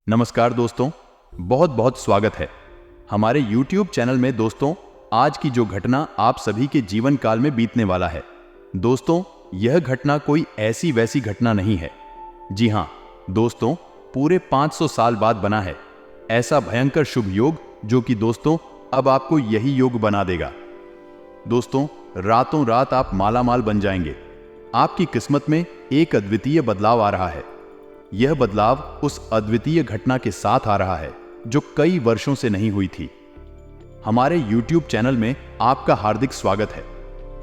नमस्कार दोस्तों, बहुत बहुत स्वागत है हमारे YouTube चैनल में। दोस्तों, आज की जो घटना आप सभी के जीवन काल में बीतने वाला है, दोस्तों यह घटना कोई ऐसी वैसी घटना नहीं है। जी हां दोस्तों, पूरे 500 साल बाद बना है ऐसा भयंकर शुभ योग जो कि दोस्तों अब आपको यही योग बना देगा। दोस्तों, रातों रात आप मालामाल बन जाएंगे। आपकी किस्मत में एक अद्वितीय बदलाव आ रहा है। यह बदलाव उस अद्वितीय घटना के साथ आ रहा है जो कई वर्षों से नहीं हुई थी। हमारे YouTube चैनल में आपका हार्दिक स्वागत है।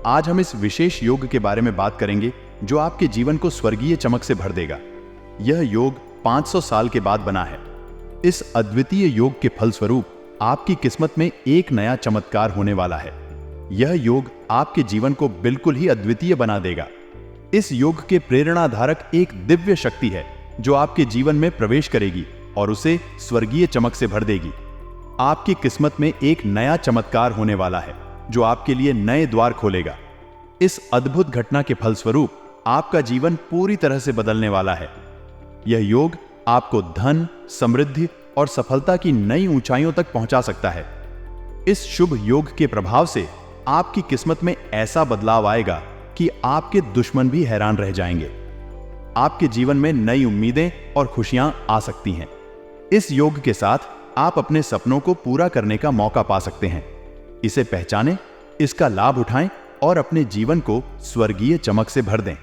आज हम इस विशेष योग के बारे में बात करेंगे जो आपके जीवन को स्वर्गीय चमक से भर देगा। यह योग 500 साल के बाद बना है। इस अद्वितीय योग के फलस्वरूप आपकी किस्मत में एक नया चमत्कार होने वाला है। यह योग आपके जीवन को बिल्कुल ही अद्वितीय बना देगा। इस योग के प्रेरणाधारक एक दिव्य शक्ति है जो आपके जीवन में प्रवेश करेगी और उसे स्वर्गीय चमक से भर देगी। आपकी किस्मत में एक नया चमत्कार होने वाला है जो आपके लिए नए द्वार खोलेगा। इस अद्भुत घटना के फलस्वरूप आपका जीवन पूरी तरह से बदलने वाला है। यह योग आपको धन, समृद्धि और सफलता की नई ऊंचाइयों तक पहुंचा सकता है। इस शुभ योग के प्रभाव से आपकी किस्मत में ऐसा बदलाव आएगा कि आपके दुश्मन भी हैरान रह जाएंगे। आपके जीवन में नई उम्मीदें और खुशियां आ सकती हैं। इस योग के साथ आप अपने सपनों को पूरा करने का मौका पा सकते हैं। इसे पहचानें, इसका लाभ उठाएं और अपने जीवन को स्वर्गीय चमक से भर दें।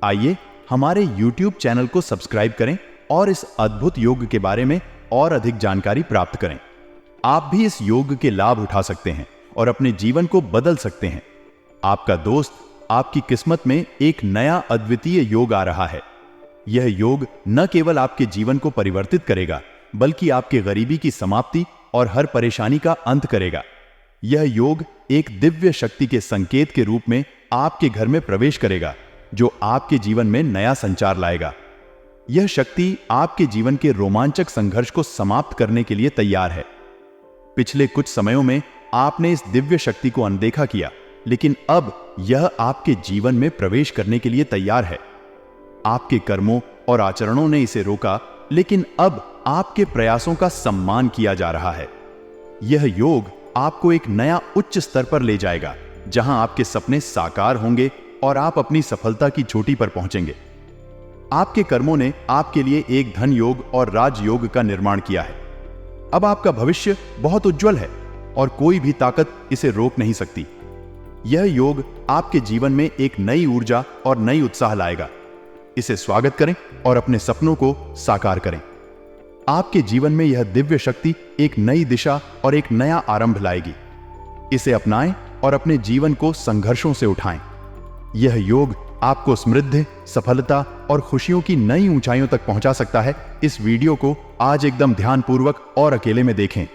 आइए हमारे YouTube चैनल को सब्सक्राइब करें और इस अद्भुत योग के बारे में और अधिक जानकारी प्राप्त करें। आप भी इस योग के लाभ उठा सकते हैं और अपने जीवन को बदल सकते हैं। आपका दोस्त आपकी किस्मत में एक नया अद्वितीय योग आ रहा है। यह योग न केवल आपके जीवन को परिवर्तित करेगा बल्कि आपके गरीबी की समाप्ति और हर परेशानी का अंत करेगा। यह योग एक दिव्य शक्ति के संकेत के रूप में आपके घर में प्रवेश करेगा जो आपके जीवन में नया संचार लाएगा। यह शक्ति आपके जीवन के रोमांचक संघर्ष को समाप्त करने के लिए तैयार है। पिछले कुछ समयों में आपने इस दिव्य शक्ति को अनदेखा किया, लेकिन अब यह आपके जीवन में प्रवेश करने के लिए तैयार है। आपके कर्मों और आचरणों ने इसे रोका, लेकिन अब आपके प्रयासों का सम्मान किया जा रहा है। यह योग आपको एक नया उच्च स्तर पर ले जाएगा जहां आपके सपने साकार होंगे और आप अपनी सफलता की चोटी पर पहुंचेंगे। आपके कर्मों ने आपके लिए एक धन योग और राजयोग का निर्माण किया है। अब आपका भविष्य बहुत उज्जवल है और कोई भी ताकत इसे रोक नहीं सकती। यह योग आपके जीवन में एक नई ऊर्जा और नई उत्साह लाएगा। इसे स्वागत करें और अपने सपनों को साकार करें। आपके जीवन में यह दिव्य शक्ति एक नई दिशा और एक नया आरंभ लाएगी। इसे अपनाएं और अपने जीवन को संघर्षों से उठाएं। यह योग आपको समृद्धि, सफलता और खुशियों की नई ऊंचाइयों तक पहुंचा सकता है। इस वीडियो को आज एकदम ध्यानपूर्वक और अकेले में देखें।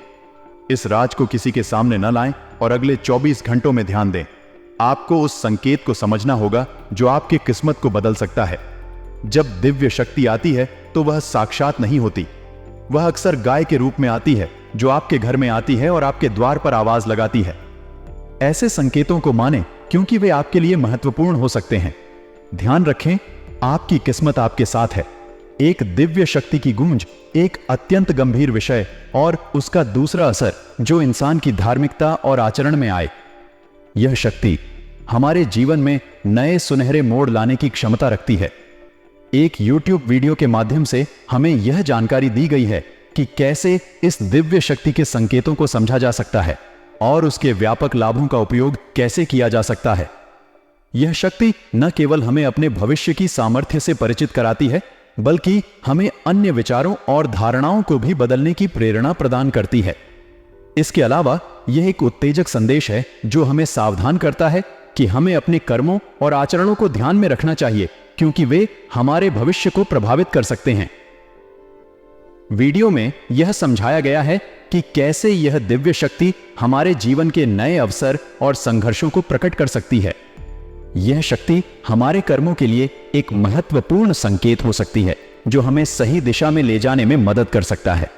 इस राज को किसी के सामने न लाएं और अगले 24 घंटों में ध्यान दें। आपको उस संकेत को समझना होगा जो आपकी किस्मत को बदल सकता है। जब दिव्य शक्ति आती है तो वह साक्षात नहीं होती। वह अक्सर गाय के रूप में आती है जो आपके घर में आती है और आपके द्वार पर आवाज लगाती है। ऐसे संकेतों को मानें क्योंकि वे आपके लिए महत्वपूर्ण हो सकते हैं। ध्यान रखें, आपकी किस्मत आपके साथ है। एक दिव्य शक्ति की गूंज एक अत्यंत गंभीर विषय और उसका दूसरा असर जो इंसान की धार्मिकता और आचरण में आए। यह शक्ति हमारे जीवन में नए सुनहरे मोड़ लाने की क्षमता रखती है। एक YouTube वीडियो के माध्यम से हमें यह जानकारी दी गई है कि कैसे इस दिव्य शक्ति के संकेतों को समझा जा सकता है और उसके व्यापक लाभों का उपयोग कैसे किया जा सकता है। यह शक्ति न केवल हमें अपने भविष्य की सामर्थ्य से परिचित कराती है बल्कि हमें अन्य विचारों और धारणाओं को भी बदलने की प्रेरणा प्रदान करती है। इसके अलावा यह एक उत्तेजक संदेश है जो हमें सावधान करता है कि हमें अपने कर्मों और आचरणों को ध्यान में रखना चाहिए क्योंकि वे हमारे भविष्य को प्रभावित कर सकते हैं। वीडियो में यह समझाया गया है कि कैसे यह दिव्य शक्ति हमारे जीवन के नए अवसर और संघर्षों को प्रकट कर सकती है। यह शक्ति हमारे कर्मों के लिए एक महत्वपूर्ण संकेत हो सकती है जो हमें सही दिशा में ले जाने में मदद कर सकता है।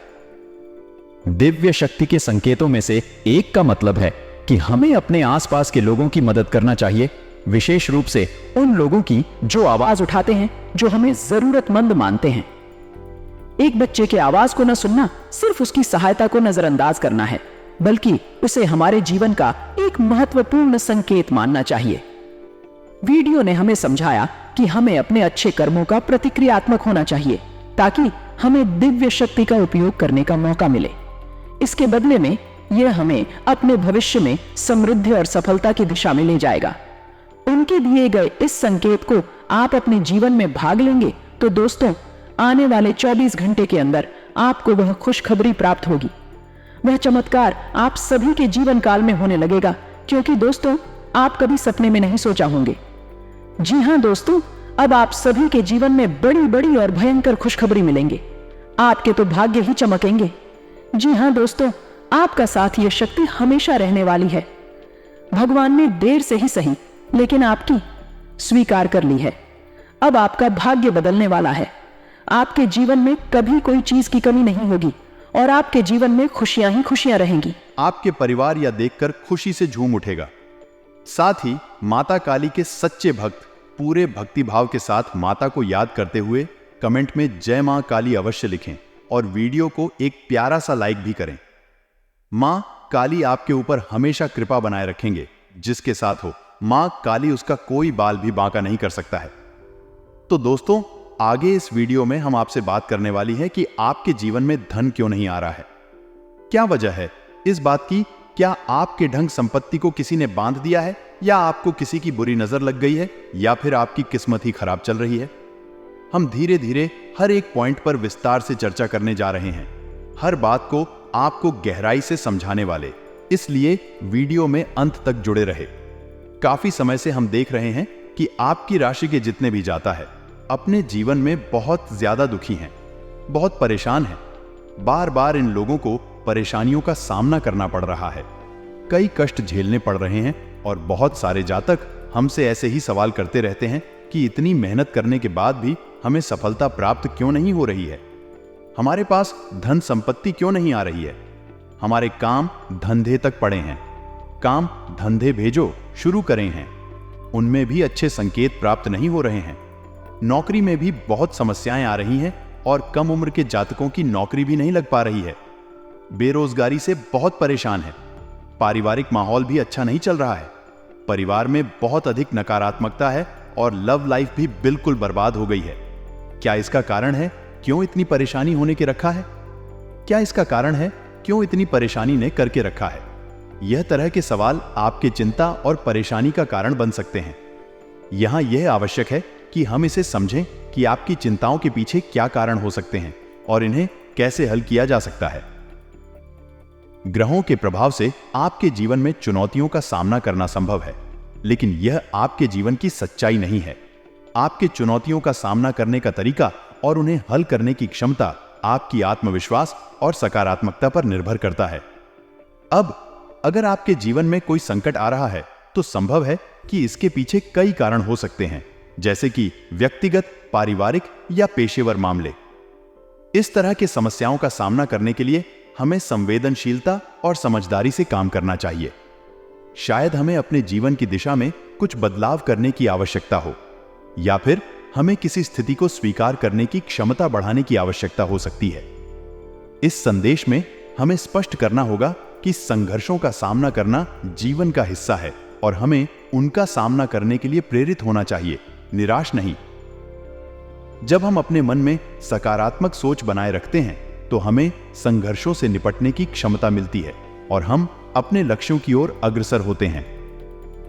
दिव्य शक्ति के संकेतों में से एक का मतलब है कि हमें अपने आसपास के लोगों की मदद करना चाहिए, विशेष रूप से उन लोगों की जो आवाज उठाते हैं, जो हमें जरूरतमंद मानते हैं। एक बच्चे के आवाज को न सुनना सिर्फ उसकी सहायता को नजरअंदाज करना है, बल्कि उसे हमारे जीवन का एक महत्वपूर्ण संकेत मानना चाहिए। वीडियो ने हमें समझाया कि हमें अपने अच्छे कर्मों का प्रतिक्रियात्मक होना चाहिए ताकि हमें दिव्य शक्ति का उपयोग करने का मौका मिले। इसके बदले में यह हमें अपने भविष्य में समृद्धि और सफलता की दिशा में ले जाएगा। उनके दिए गए इस संकेत को आप अपने जीवन में भाग लेंगे तो दोस्तों, आने वाले 24 घंटे के अंदर आपको वह खुशखबरी प्राप्त होगी। वह चमत्कार आप सभी के जीवन काल में होने लगेगा, क्योंकि दोस्तों, आप कभी सपने में नहीं सोचा होंगे। जी हां दोस्तों, अब आप सभी के जीवन में बड़ी बड़ी और भयंकर खुशखबरी मिलेंगे। आपके तो भाग्य ही चमकेंगे। जी हां दोस्तों, आपका साथ ये शक्ति हमेशा रहने वाली है। भगवान ने देर से ही सही, लेकिन आपकी स्वीकार कर ली है। अब आपका भाग्य बदलने वाला है। आपके जीवन में कभी कोई चीज की कमी नहीं होगी और आपके जीवन में खुशियां ही खुशियां रहेंगी। आपके परिवार यह देखकर खुशी से झूम उठेगा। साथ ही माता काली के सच्चे भक्त पूरे भक्तिभाव के साथ माता को याद करते हुए कमेंट में जय मां काली अवश्य लिखें और वीडियो को एक प्यारा सा लाइक भी करें। मां काली आपके ऊपर हमेशा कृपा बनाए रखेंगे। जिसके साथ हो मां काली, उसका कोई बाल भी बांका नहीं कर सकता है। तो दोस्तों, आगे इस वीडियो में हम आपसे बात करने वाली है कि आपके जीवन में धन क्यों नहीं आ रहा है। क्या वजह है इस बात की? क्या आपके ढंग संपत्ति को किसी ने बांध दिया है, या आपको किसी की बुरी नजर लग गई है, या फिर आपकी किस्मत ही खराब चल रही है? हम धीरे धीरे हर एक पॉइंट पर विस्तार से चर्चा करने जा रहे हैं, हर बात को आपको गहराई से समझाने वाले। इसलिए वीडियो में अंत तक जुड़े रहे। काफी समय से हम देख रहे हैं कि आपकी राशि के जितने भी जाता है अपने जीवन में बहुत ज्यादा दुखी हैं, बहुत परेशान हैं। बार बार इन लोगों को परेशानियों का सामना करना पड़ रहा है, कई कष्ट झेलने पड़ रहे हैं और बहुत सारे जातक हमसे ऐसे ही सवाल करते रहते हैं कि इतनी मेहनत करने के बाद भी हमें सफलता प्राप्त क्यों नहीं हो रही है, हमारे पास धन संपत्ति क्यों नहीं आ रही है, हमारे काम धंधे तक पड़े हैं, काम धंधे भेजो शुरू करें हैं, उनमें भी अच्छे संकेत प्राप्त नहीं हो रहे हैं, नौकरी में भी बहुत समस्याएं आ रही हैं और कम उम्र के जातकों की नौकरी भी नहीं लग पा रही है, बेरोजगारी से बहुत परेशान है, पारिवारिक माहौल भी अच्छा नहीं चल रहा है, परिवार में बहुत अधिक नकारात्मकता है और लव लाइफ भी बिल्कुल बर्बाद हो गई है। क्या इसका कारण है क्यों इतनी परेशानी होने के रखा है? क्या इसका कारण है क्यों इतनी परेशानी ने करके रखा है? यह तरह के सवाल आपके चिंता और परेशानी का कारण बन सकते हैं। यहां यह आवश्यक है कि हम इसे समझें कि आपकी चिंताओं के पीछे क्या कारण हो सकते हैं और इन्हें कैसे हल किया जा सकता है। ग्रहों के प्रभाव से आपके जीवन में चुनौतियों का सामना करना संभव है, लेकिन यह आपके जीवन की सच्चाई नहीं है। आपके चुनौतियों का सामना करने का तरीका और उन्हें हल करने की क्षमता आपकी आत्मविश्वास और सकारात्मकता पर निर्भर करता है। अब अगर आपके जीवन में कोई संकट आ रहा है तो संभव है कि इसके पीछे कई कारण हो सकते हैं, जैसे कि व्यक्तिगत, पारिवारिक या पेशेवर मामले। इस तरह की समस्याओं का सामना करने के लिए हमें संवेदनशीलता और समझदारी से काम करना चाहिए। शायद हमें अपने जीवन की दिशा में कुछ बदलाव करने की आवश्यकता हो, या फिर हमें किसी स्थिति को स्वीकार करने की क्षमता बढ़ाने की आवश्यकता हो सकती है। इस संदेश में हमें स्पष्ट करना होगा कि संघर्षों का सामना करना जीवन का हिस्सा है और हमें उनका सामना करने के लिए प्रेरित होना चाहिए, निराश नहीं। जब हम अपने मन में सकारात्मक सोच बनाए रखते हैं तो हमें संघर्षों से निपटने की क्षमता मिलती है और हम अपने लक्ष्यों की ओर अग्रसर होते हैं।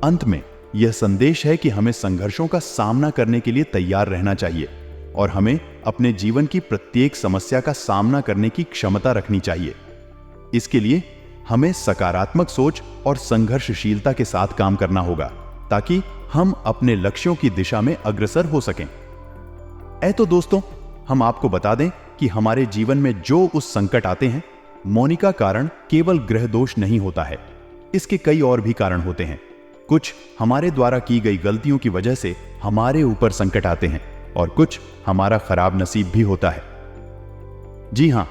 अंत में यह संदेश है कि हमें संघर्षों का सामना करने के लिए तैयार रहना चाहिए और हमें अपने जीवन की प्रत्येक समस्या का सामना करने की क्षमता रखनी चाहिए। इसके लिए हमें सकारात्मक सोच और संघर्षशीलता के साथ काम करना होगा ताकि हम अपने लक्ष्यों की दिशा में अग्रसर हो सकें। तो दोस्तों, हम आपको बता दें कि हमारे जीवन में जो उस संकट आते हैं, मौनिका कारण केवल ग्रह दोष नहीं होता है, इसके कई और भी कारण होते हैं। कुछ हमारे द्वारा की गई गलतियों की वजह से हमारे ऊपर संकट आते हैं और कुछ हमारा खराब नसीब भी होता है। जी हां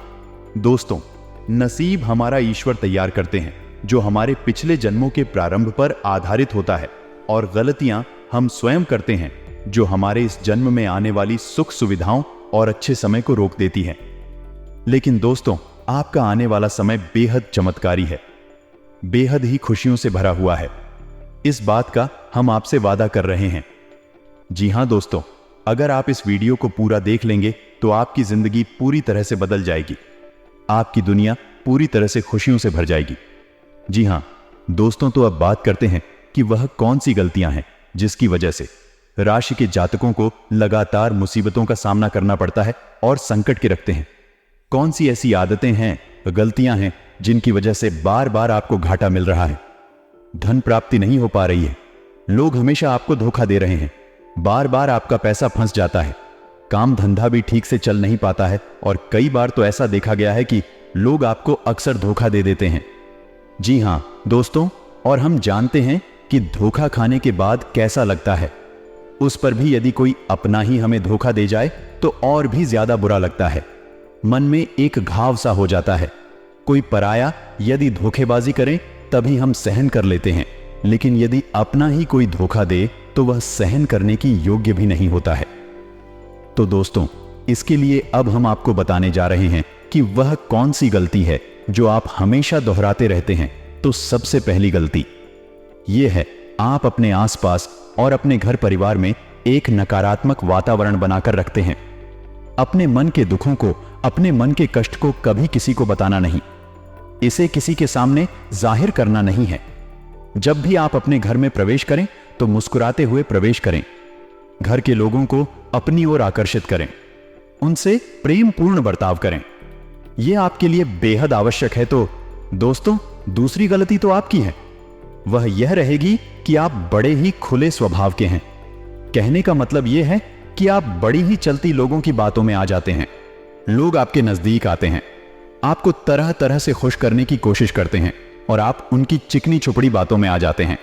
दोस्तों, नसीब हमारा ईश्वर तैयार करते हैं जो हमारे पिछले जन्मों के प्रारंभ पर आधारित होता है, और गलतियां हम स्वयं करते हैं जो हमारे इस जन्म में आने वाली सुख सुविधाओं और अच्छे समय को रोक देती हैं। लेकिन दोस्तों, आपका आने वाला समय बेहद चमत्कारी है, बेहद ही खुशियों से भरा हुआ है। इस बात का हम आपसे वादा कर रहे हैं। जी हां दोस्तों, अगर आप इस वीडियो को पूरा देख लेंगे तो आपकी जिंदगी पूरी तरह से बदल जाएगी, आपकी दुनिया पूरी तरह से खुशियों से भर जाएगी। जी हां दोस्तों, तो अब बात करते हैं कि वह कौन सी गलतियां हैं जिसकी वजह से राशि के जातकों को लगातार मुसीबतों का सामना करना पड़ता है और संकट के रखते हैं। कौन सी ऐसी आदतें हैं, गलतियां हैं जिनकी वजह से बार बार आपको घाटा मिल रहा है, धन प्राप्ति नहीं हो पा रही है, लोग हमेशा आपको धोखा दे रहे हैं, बार बार आपका पैसा फंस जाता है, काम धंधा भी ठीक से चल नहीं पाता है और कई बार तो ऐसा देखा गया है कि लोग आपको अक्सर धोखा दे देते हैं। जी हां दोस्तों, और हम जानते हैं कि धोखा खाने के बाद कैसा लगता है। उस पर भी यदि कोई अपना ही हमें धोखा दे जाए तो और भी ज्यादा बुरा लगता है, मन में एक घाव सा हो जाता है। कोई पराया यदि धोखेबाजी करे तभी हम सहन कर लेते हैं, लेकिन यदि अपना ही कोई धोखा दे तो वह सहन करने की योग्य भी नहीं होता है। तो दोस्तों, इसके लिए अब हम आपको बताने जा रहे हैं कि वह कौन सी गलती है जो आप हमेशा दोहराते रहते हैं। तो सबसे पहली गलती यह है, आप अपने आसपास और अपने घर परिवार में एक नकारात्मक वातावरण बनाकर रखते हैं। अपने मन के दुखों को, अपने मन के कष्ट को कभी किसी को बताना नहीं, इसे किसी के सामने जाहिर करना नहीं है। जब भी आप अपने घर में प्रवेश करें तो मुस्कुराते हुए प्रवेश करें, घर के लोगों को अपनी ओर आकर्षित करें, उनसे प्रेम पूर्ण बर्ताव करें। यह आपके लिए बेहद आवश्यक है। तो दोस्तों, दूसरी गलती तो आपकी है, वह यह रहेगी कि आप बड़े ही खुले स्वभाव के हैं। कहने का मतलब यह है कि आप बड़ी ही चलती लोगों की बातों में आ जाते हैं। लोग आपके नजदीक आते हैं, आपको तरह तरह से खुश करने की कोशिश करते हैं और आप उनकी चिकनी चुपड़ी बातों में आ जाते हैं।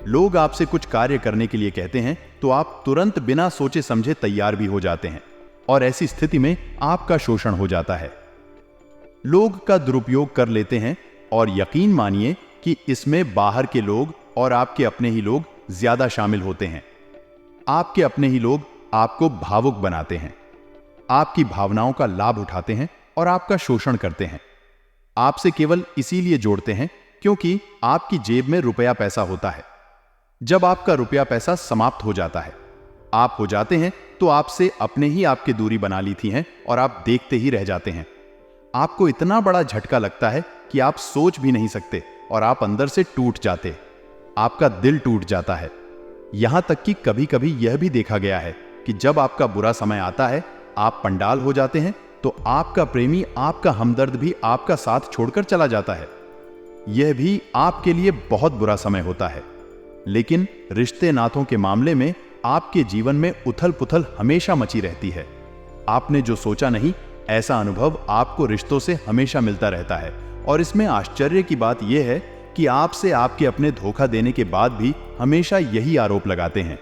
लोग आपसे कुछ कार्य करने के लिए कहते हैं तो आप तुरंत बिना सोचे समझे तैयार भी हो जाते हैं और ऐसी स्थिति में आपका शोषण हो जाता है। लोग का दुरुपयोग कर लेते हैं और यकीन मानिए कि इसमें बाहर के लोग और आपके अपने ही लोग ज्यादा शामिल होते हैं। आपके अपने ही लोग आपको भावुक बनाते हैं, आपकी भावनाओं का लाभ उठाते हैं और आपका शोषण करते हैं। आपसे केवल इसीलिए जोड़ते हैं क्योंकि आपकी जेब में रुपया पैसा होता है। जब आपका रुपया पैसा समाप्त हो जाता है, आप हो जाते हैं, तो आपसे अपने ही आपकी दूरी बना ली थी हैं और आप देखते ही रह जाते हैं। आपको इतना बड़ा झटका लगता है कि आप सोच भी नहीं सकते और आप अंदर से टूट जाते, आपका दिल टूट जाता है। यहां तक कि कभी कभी यह भी देखा गया है कि जब आपका बुरा समय आता है, आप पंडाल हो जाते हैं, तो आपका प्रेमी, आपका हमदर्द भी आपका साथ छोड़कर चला जाता है। यह भी आपके लिए बहुत बुरा समय होता है। लेकिन रिश्ते नातों के मामले में आपके जीवन में उथल पुथल हमेशा मची रहती है। आपने जो सोचा नहीं, ऐसा अनुभव आपको रिश्तों से हमेशा मिलता रहता है। और इसमें आश्चर्य की बात यह है कि आपसे आपके अपने धोखा देने के बाद भी हमेशा यही आरोप लगाते हैं।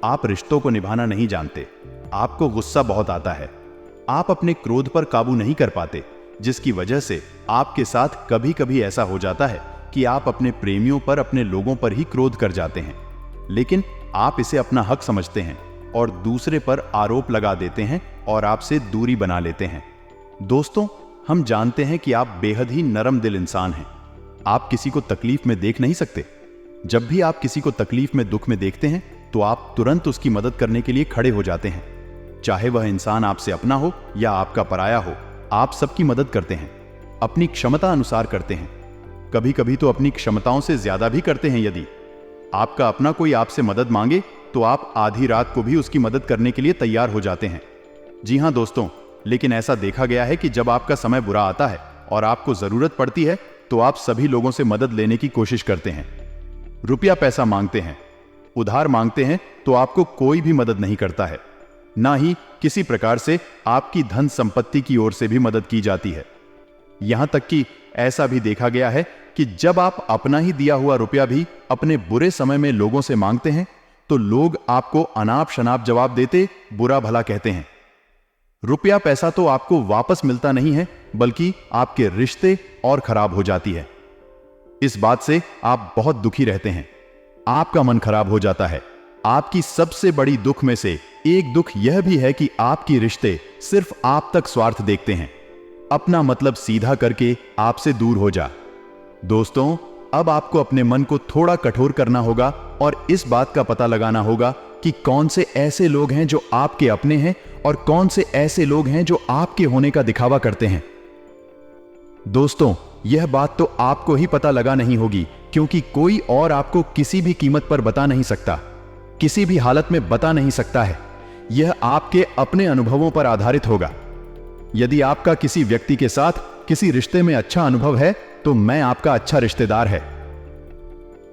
आप रिश्तों को निभाना नहीं जानते, आपको गुस्सा बहुत आता है, आप अपने क्रोध पर काबू नहीं कर पाते, जिसकी वजह से आपके साथ कभी कभी ऐसा हो जाता है कि आप अपने प्रेमियों पर, अपने लोगों पर ही क्रोध कर जाते हैं। लेकिन आप इसे अपना हक समझते हैं और दूसरे पर आरोप लगा देते हैं और आपसे दूरी बना लेते हैं। दोस्तों, हम जानते हैं कि आप बेहद ही नरम दिल इंसान हैं। आप किसी को तकलीफ में देख नहीं सकते। जब भी आप किसी को तकलीफ में, दुख में देखते हैं तो आप तुरंत उसकी मदद करने के लिए खड़े हो जाते हैं। चाहे वह इंसान आपसे अपना हो या आपका पराया हो, आप सबकी मदद करते हैं, अपनी क्षमता अनुसार करते हैं। कभी कभी तो अपनी क्षमताओं से ज्यादा भी करते हैं। यदि आपका अपना कोई आपसे मदद मांगे तो आप आधी रात को भी उसकी मदद करने के लिए तैयार हो जाते हैं। जी हां दोस्तों, लेकिन ऐसा देखा गया है कि जब आपका समय बुरा आता है और आपको जरूरत पड़ती है तो आप सभी लोगों से मदद लेने की कोशिश करते हैं। रुपया पैसा मांगते हैं, उधार मांगते हैं, तो आपको कोई भी मदद नहीं करता है। ना ही किसी प्रकार से आपकी धन संपत्ति की ओर से भी मदद की जाती है। यहां तक कि ऐसा भी देखा गया है कि जब आप अपना ही दिया हुआ रुपया भी अपने बुरे समय में लोगों से मांगते हैं तो लोग आपको अनाप शनाप जवाब देते, बुरा भला कहते हैं। रुपया पैसा तो आपको वापस मिलता नहीं है, बल्कि आपके रिश्ते और खराब हो जाती है। इस बात से आप बहुत दुखी रहते हैं, आपका मन खराब हो जाता है। आपकी सबसे बड़ी दुख में से एक दुख यह भी है कि आपकी रिश्ते सिर्फ आप तक स्वार्थ देखते हैं, अपना मतलब सीधा करके आपसे दूर हो जा। दोस्तों, अब आपको अपने मन को थोड़ा कठोर करना होगा और इस बात का पता लगाना होगा कि कौन से ऐसे लोग हैं जो आपके अपने हैं और कौन से ऐसे लोग हैं जो आपके होने का दिखावा करते हैं। दोस्तों, यह बात तो आपको ही पता लगा नहीं होगी, क्योंकि कोई और आपको किसी भी कीमत पर बता नहीं सकता, किसी भी हालत में बता नहीं सकता है। यह आपके अपने अनुभवों पर आधारित होगा। यदि आपका किसी व्यक्ति के साथ किसी रिश्ते में अच्छा अनुभव है तो मैं आपका अच्छा रिश्तेदार है,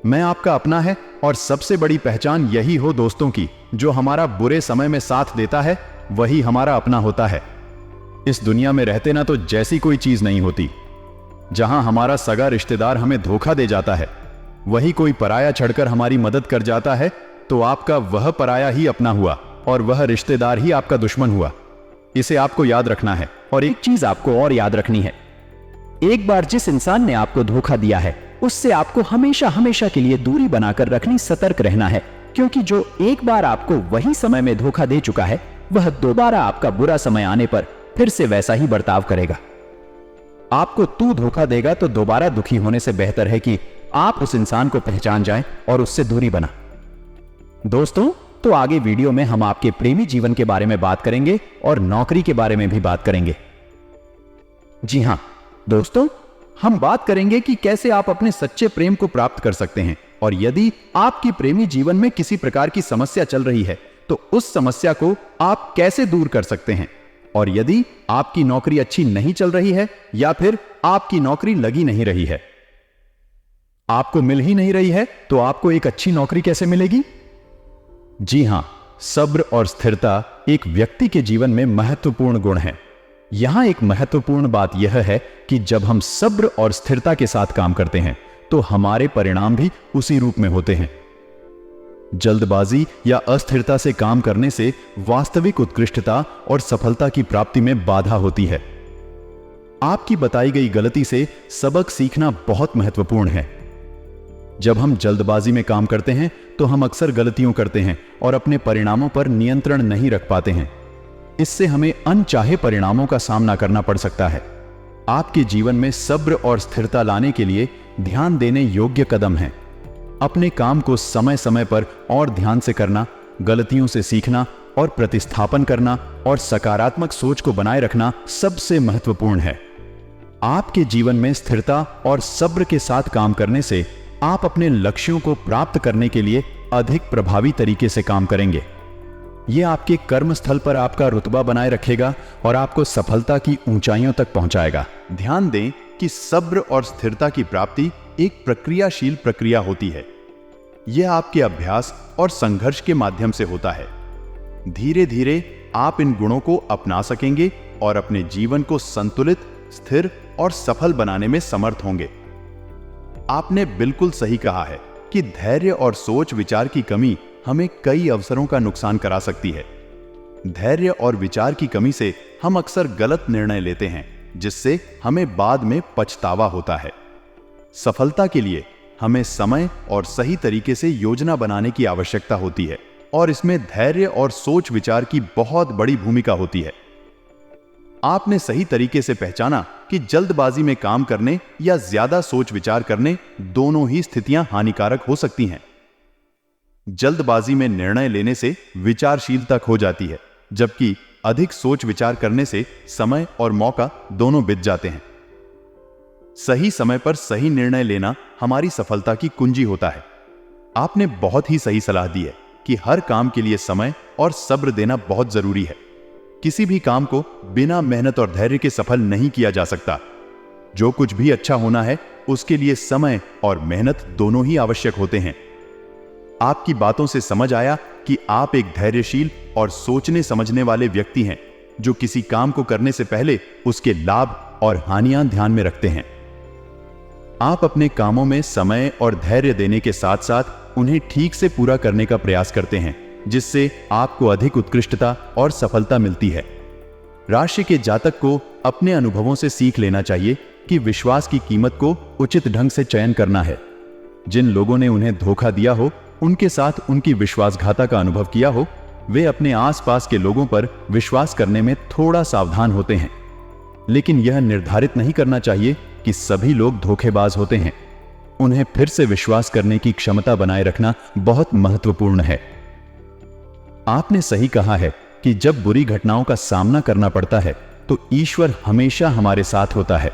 मैं आपका अपना है। और सबसे बड़ी पहचान यही हो दोस्तों की, जो हमारा बुरे समय में साथ देता है वही हमारा अपना होता है। इस दुनिया में रहते ना तो जैसी कोई चीज नहीं होती। जहां हमारा सगा रिश्तेदार हमें धोखा दे जाता है, वही कोई पराया चढ़कर हमारी मदद कर जाता है, तो आपका वह पराया ही अपना हुआ और वह रिश्तेदार ही आपका दुश्मन हुआ। इसे आपको याद रखना है। और एक चीज आपको और याद रखनी है, एक बार जिस इंसान ने आपको धोखा दिया है उससे आपको हमेशा हमेशा के लिए दूरी बनाकर रखनी, सतर्क रहना है। क्योंकि जो एक बार आपको वही समय में धोखा दे चुका है, वह दोबारा आपका बुरा समय आने पर फिर से वैसा ही बर्ताव करेगा। आपको तू धोखा देगा तो दोबारा दुखी होने से बेहतर है कि आप उस इंसान को पहचान जाएं और उससे दूरी बना। दोस्तों, तो आगे वीडियो में हम आपके प्रेमी जीवन के बारे में बात करेंगे और नौकरी के बारे में भी बात करेंगे। जी हां दोस्तों, हम बात करेंगे कि कैसे आप अपने सच्चे प्रेम को प्राप्त कर सकते हैं, और यदि आपकी प्रेमी जीवन में किसी प्रकार की समस्या चल रही है तो उस समस्या को आप कैसे दूर कर सकते हैं। और यदि आपकी नौकरी अच्छी नहीं चल रही है या फिर आपकी नौकरी लगी नहीं रही है, आपको मिल ही नहीं रही है, तो आपको एक अच्छी नौकरी कैसे मिलेगी? जी हां, सब्र और स्थिरता एक व्यक्ति के जीवन में महत्वपूर्ण गुण है। यहां एक महत्वपूर्ण बात यह है कि जब हम सब्र और स्थिरता के साथ काम करते हैं तो हमारे परिणाम भी उसी रूप में होते हैं। जल्दबाजी या अस्थिरता से काम करने से वास्तविक उत्कृष्टता और सफलता की प्राप्ति में बाधा होती है। आपकी बताई गई गलती से सबक सीखना बहुत महत्वपूर्ण है। जब हम जल्दबाजी में काम करते हैं तो हम अक्सर गलतियां करते हैं और अपने परिणामों पर नियंत्रण नहीं रख पाते हैं। इससे हमें अनचाहे परिणामों का सामना करना पड़ सकता है। आपके जीवन में सब्र और स्थिरता लाने के लिए ध्यान देने योग्य कदम हैं। अपने काम को समय समय पर और ध्यान से करना, गलतियों से सीखना और प्रतिस्थापन करना और सकारात्मक सोच को बनाए रखना सबसे महत्वपूर्ण है। आपके जीवन में स्थिरता और सब्र के साथ काम करने से आप अपने लक्ष्यों को प्राप्त करने के लिए अधिक प्रभावी तरीके से काम करेंगे। यह आपके कर्म स्थल पर आपका रुतबा बनाए रखेगा और आपको सफलता की ऊंचाइयों तक पहुंचाएगा। ध्यान दें कि सब्र और स्थिरता की प्राप्ति एक प्रक्रियाशील प्रक्रिया होती है। यह आपके अभ्यास और संघर्ष के माध्यम से होता है। धीरे धीरे आप इन गुणों को अपना सकेंगे और अपने जीवन को संतुलित, स्थिर और सफल बनाने में समर्थ होंगे। आपने बिल्कुल सही कहा है कि धैर्य और सोच विचार की कमी हमें कई अवसरों का नुकसान करा सकती है। धैर्य और विचार की कमी से हम अक्सर गलत निर्णय लेते हैं, जिससे हमें बाद में पछतावा होता है। सफलता के लिए हमें समय और सही तरीके से योजना बनाने की आवश्यकता होती है, और इसमें धैर्य और सोच विचार की बहुत बड़ी भूमिका होती है। आपने सही तरीके से पहचाना कि जल्दबाजी में काम करने या ज्यादा सोच विचार करने, दोनों ही स्थितियां हानिकारक हो सकती हैं। जल्दबाजी में निर्णय लेने से विचारशीलता खो जाती है, जबकि अधिक सोच विचार करने से समय और मौका दोनों बीत जाते हैं। सही समय पर सही निर्णय लेना हमारी सफलता की कुंजी होता है। आपने बहुत ही सही सलाह दी है कि हर काम के लिए समय और सब्र देना बहुत जरूरी है। किसी भी काम को बिना मेहनत और धैर्य के सफल नहीं किया जा सकता। जो कुछ भी अच्छा होना है उसके लिए समय और मेहनत दोनों ही आवश्यक होते हैं। आपकी बातों से समझ आया कि आप एक धैर्यशील और सोचने समझने वाले व्यक्ति हैं, जो किसी काम को करने से पहले उसके लाभ और हानियां ध्यान में रखते हैं। आप अपने कामों में समय और धैर्य देने के साथ साथ उन्हें ठीक से पूरा करने का प्रयास करते हैं, जिससे आपको अधिक उत्कृष्टता और सफलता मिलती है। राशि के जातक को अपने अनुभवों से सीख लेना चाहिए कि विश्वास की कीमत को उचित ढंग से चयन करना है। जिन लोगों ने उन्हें धोखा दिया हो, उनके साथ उनकी विश्वासघाता का अनुभव किया हो, वे अपने आसपास के लोगों पर विश्वास करने में थोड़ा सावधान होते हैं। लेकिन यह निर्धारित नहीं करना चाहिए कि सभी लोग धोखेबाज होते हैं। उन्हें फिर से विश्वास करने की क्षमता बनाए रखना बहुत महत्वपूर्ण है। आपने सही कहा है कि जब बुरी घटनाओं का सामना करना पड़ता है तो ईश्वर हमेशा हमारे साथ होता है।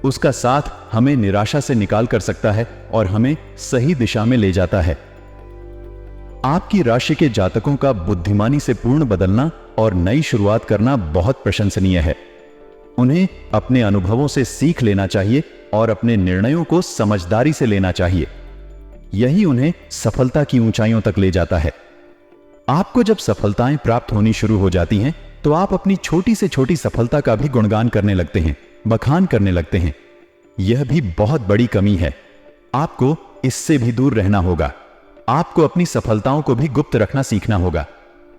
उसका साथ हमें निराशा से निकाल कर सकता है और हमें सही दिशा में ले जाता है। आपकी राशि के जातकों का बुद्धिमानी से पूर्ण बदलना और नई शुरुआत करना बहुत प्रशंसनीय है। उन्हें अपने अनुभवों से सीख लेना चाहिए और अपने निर्णयों को समझदारी से लेना चाहिए। यही उन्हें सफलता की ऊंचाइयों तक ले जाता है। आपको जब सफलताएं प्राप्त होनी शुरू हो जाती हैं तो आप अपनी छोटी से छोटी सफलता का भी गुणगान करने लगते हैं, बखान करने लगते हैं। यह भी बहुत बड़ी कमी है। आपको इससे भी दूर रहना होगा। आपको अपनी सफलताओं को भी गुप्त रखना सीखना होगा।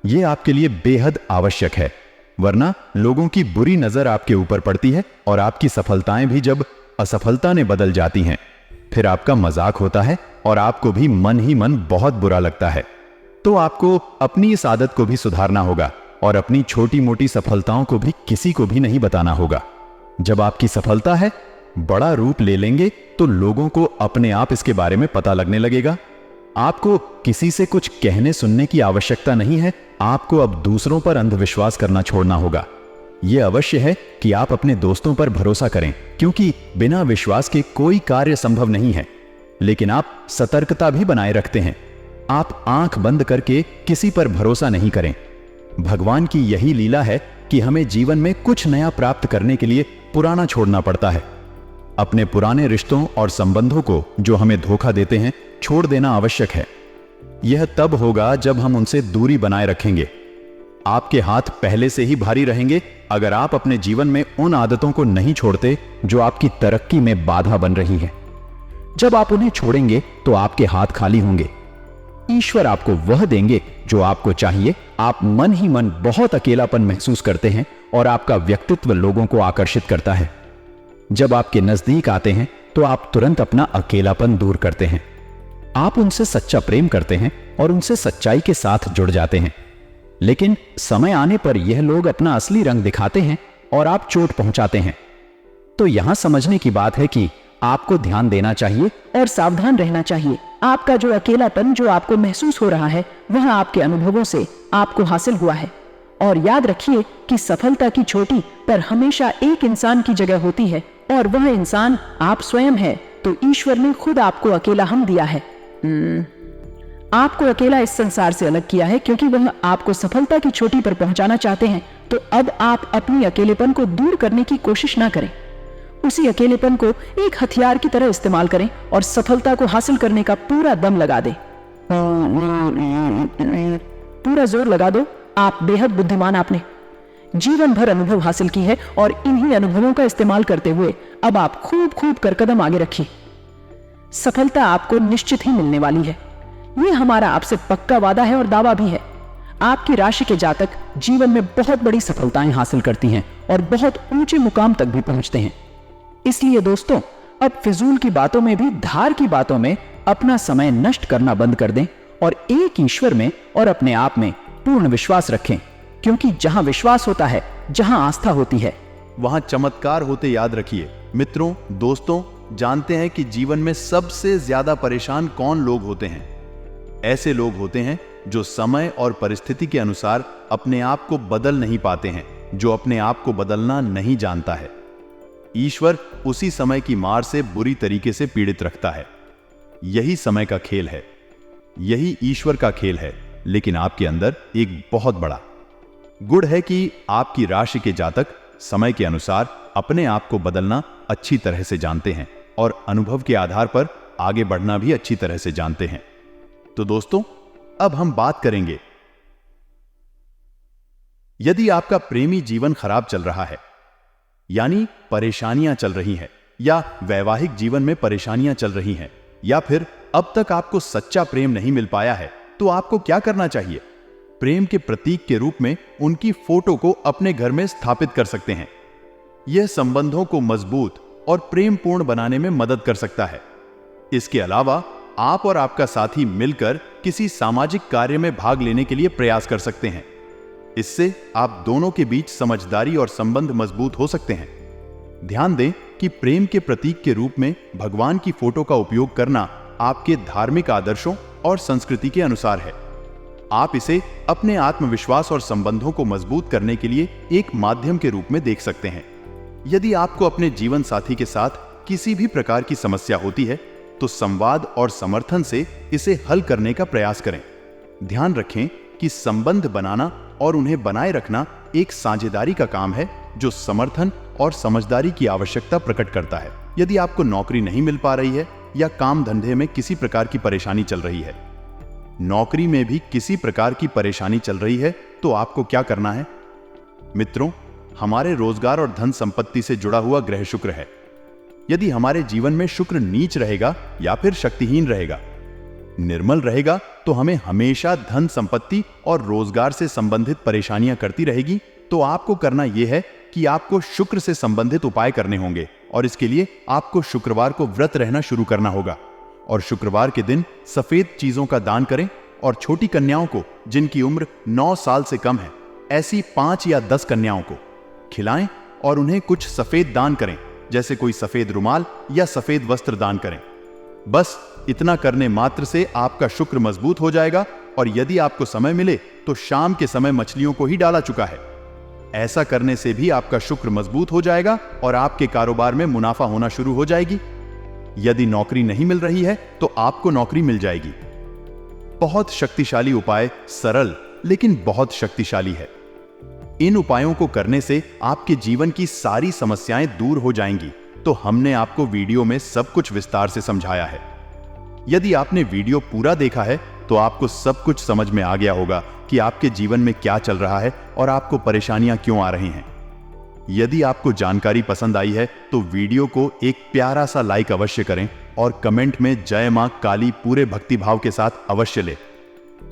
यह आपके लिए बेहद आवश्यक है, वरना लोगों की बुरी नजर आपके ऊपर पड़ती है और आपकी सफलताएं भी जब असफलता ने बदल जाती हैं, फिर आपका मजाक होता है और आपको भी मन ही मन बहुत बुरा लगता है। तो आपको अपनी इस आदत को भी सुधारना होगा और अपनी छोटी मोटी सफलताओं को भी किसी को भी नहीं बताना होगा। जब आपकी सफलता है बड़ा रूप ले लेंगे तो लोगों को अपने आप इसके बारे में पता लगने लगेगा। आपको किसी से कुछ कहने सुनने की आवश्यकता नहीं है। आपको अब दूसरों पर अंधविश्वास करना छोड़ना होगा। यह अवश्य है कि आप अपने दोस्तों पर भरोसा करें, क्योंकि बिना विश्वास के कोई कार्य संभव नहीं है। लेकिन आप सतर्कता भी बनाए रखते हैं। आप आंख बंद करके किसी पर भरोसा नहीं करें। भगवान की यही लीला है कि हमें जीवन में कुछ नया प्राप्त करने के लिए पुराना छोड़ना पड़ता है। अपने पुराने रिश्तों और संबंधों को जो हमें धोखा देते हैं छोड़ देना आवश्यक है। यह तब होगा जब हम उनसे दूरी बनाए रखेंगे। आपके हाथ पहले से ही भारी रहेंगे अगर आप अपने जीवन में उन आदतों को नहीं छोड़ते जो आपकी तरक्की में बाधा बन रही हैं। जब आप उन्हें छोड़ेंगे तो आपके हाथ खाली होंगे। ईश्वर आपको वह देंगे जो आपको चाहिए। आप मन ही मन बहुत अकेलापन महसूस करते हैं और आपका व्यक्तित्व लोगों को आकर्षित करता है। जब आपके नजदीक आते हैं तो आप तुरंत अपना अकेलापन दूर करते हैं। आप उनसे सच्चा प्रेम करते हैं और उनसे सच्चाई के साथ जुड़ जाते हैं। लेकिन समय आने पर यह लोग अपना असली रंग दिखाते हैं और आप चोट पहुंचाते हैं। तो यहां समझने की बात है कि आपको ध्यान देना चाहिए और सावधान रहना चाहिए। आपका जो अकेलापन जो आपको महसूस हो रहा है वह आपके अनुभवों से आपको हासिल हुआ है। और याद रखिए कि सफलता की चोटी पर हमेशा एक इंसान की जगह होती है और वह इंसान आप स्वयं है। तो ईश्वर ने खुद आपको अकेला हम दिया है। आपको अकेला इस संसार से अलग किया है क्योंकि वह आपको सफलता की चोटी पर पहुंचाना चाहते हैं। तो अब आप अपनी अकेलेपन को दूर करने की कोशिश ना करें। उसी अकेलेपन को एक हथियार की तरह इस्तेमाल करें और सफलता को हासिल करने का पूरा दम लगा दें। पूरा जोर लगा दो। आप बेहद बुद्धिमान, आपने जीवन भर अनुभव हासिल की है और इन्हीं अनुभवों का इस्तेमाल करते हुए अब आप खूब खूब कर कदम आगे रखिए। सफलता आपको निश्चित ही मिलने वाली है। यह हमारा आपसे पक्का वादा है और दावा भी है। आपकी राशि के जातक जीवन में बहुत बड़ी सफलताएं हासिल करती हैं और बहुत ऊंचे मुकाम तक भी पहुंचते हैं। इसलिए दोस्तों, अब फिजूल की बातों में भी धार की बातों में अपना समय नष्ट करना बंद कर दें और एक ईश्वर में और अपने आप में पूर्ण विश्वास रखें, क्योंकि जहां विश्वास होता है, जहां आस्था होती है, वहां चमत्कार होते। याद रखिए मित्रों, दोस्तों, जानते हैं कि जीवन में सबसे ज्यादा परेशान कौन लोग होते हैं? ऐसे लोग होते हैं जो समय और परिस्थिति के अनुसार अपने आप को बदल नहीं पाते हैं, जो अपने आप को बदलना नहीं जानता है। ईश्वर उसी समय की मार से बुरी तरीके से पीड़ित रखता है। यही समय का खेल है, यही ईश्वर का खेल है। लेकिन आपके अंदर एक बहुत बड़ा गुण है कि आपकी राशि के जातक समय के अनुसार अपने आप को बदलना अच्छी तरह से जानते हैं और अनुभव के आधार पर आगे बढ़ना भी अच्छी तरह से जानते हैं। तो दोस्तों, अब हम बात करेंगे, यदि आपका प्रेमी जीवन खराब चल रहा है, यानी परेशानियां चल रही हैं, या वैवाहिक जीवन में परेशानियां चल रही हैं, या फिर अब तक आपको सच्चा प्रेम नहीं मिल पाया है, तो आपको क्या करना चाहिए? प्रेम के प्रतीक के रूप में उनकी फोटो को अपने घर में स्थापित कर सकते हैं। यह संबंधों को मजबूत और प्रेमपूर्ण बनाने में मदद कर सकता है। इसके अलावा आप और आपका साथी मिलकर किसी सामाजिक कार्य में भाग लेने के लिए प्रयास कर सकते हैं। इससे आप दोनों के बीच समझदारी और संबंध मजबूत हो सकते हैं। ध्यान दें कि प्रेम के प्रतीक के रूप में भगवान की फोटो का उपयोग करना आपके धार्मिक आदर्शों और संस्कृति के अनुसार है। आप इसे अपने आत्मविश्वास और संबंधों को मजबूत करने के लिए एक माध्यम के रूप में देख सकते हैं। यदि आपको अपने जीवन साथी के साथ किसी भी प्रकार की समस्या होती है तो संवाद और समर्थन से इसे हल करने का प्रयास करें। ध्यान रखें कि संबंध बनाना और उन्हें बनाए रखना एक साझेदारी का काम है जो समर्थन और समझदारी की आवश्यकता प्रकट करता है। यदि आपको नौकरी नहीं मिल पा रही है या काम धंधे में किसी प्रकार की परेशानी चल रही है, नौकरी में भी किसी प्रकार की परेशानी चल रही है, तो आपको क्या करना है? मित्रों, हमारे रोजगार और धन संपत्ति से जुड़ा हुआ ग्रह शुक्र है। यदि हमारे जीवन में शुक्र नीच रहेगा या फिर शक्तिहीन रहेगा, निर्मल रहेगा, तो हमें हमेशा धन संपत्ति और रोजगार से संबंधित परेशानियां करती रहेगी। तो आपको करना यह है कि आपको शुक्र से संबंधित उपाय करने होंगे और इसके लिए आपको शुक्रवार को व्रत रहना शुरू करना होगा और शुक्रवार के दिन सफेद चीजों का दान करें और छोटी कन्याओं को, जिनकी उम्र 9 साल से कम है, ऐसी 5 या 10 कन्याओं को खिलाएं और उन्हें कुछ सफेद दान करें, जैसे कोई सफेद रुमाल या सफेद वस्त्र दान करें। बस इतना करने मात्र से आपका शुक्र मजबूत हो जाएगा और यदि आपको समय मिले तो शाम के समय मछलियों को ही डाला चुका है। ऐसा करने से भी आपका शुक्र मजबूत हो जाएगा और आपके कारोबार में मुनाफा होना शुरू हो जाएगी। यदि नौकरी नहीं मिल रही है तो आपको नौकरी मिल जाएगी। बहुत शक्तिशाली उपाय, सरल लेकिन बहुत शक्तिशाली है। इन उपायों को करने से आपके जीवन की सारी समस्याएं दूर हो जाएंगी। तो हमने आपको वीडियो में सब कुछ विस्तार से समझाया है। यदि आपने वीडियो पूरा देखा है तो आपको सब कुछ समझ में आ गया होगा कि आपके जीवन में क्या चल रहा है और आपको परेशानियां क्यों आ रही हैं। यदि आपको जानकारी पसंद आई है तो वीडियो को एक प्यारा सा लाइक अवश्य करें और कमेंट में जय मां काली पूरे भक्ति भाव के साथ अवश्य ले।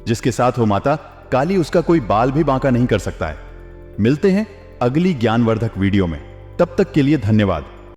जिसके साथ हो माता काली, उसका कोई बाल भी बांका नहीं कर सकता है। मिलते हैं अगली ज्ञानवर्धक वीडियो में। तब तक के लिए धन्यवाद।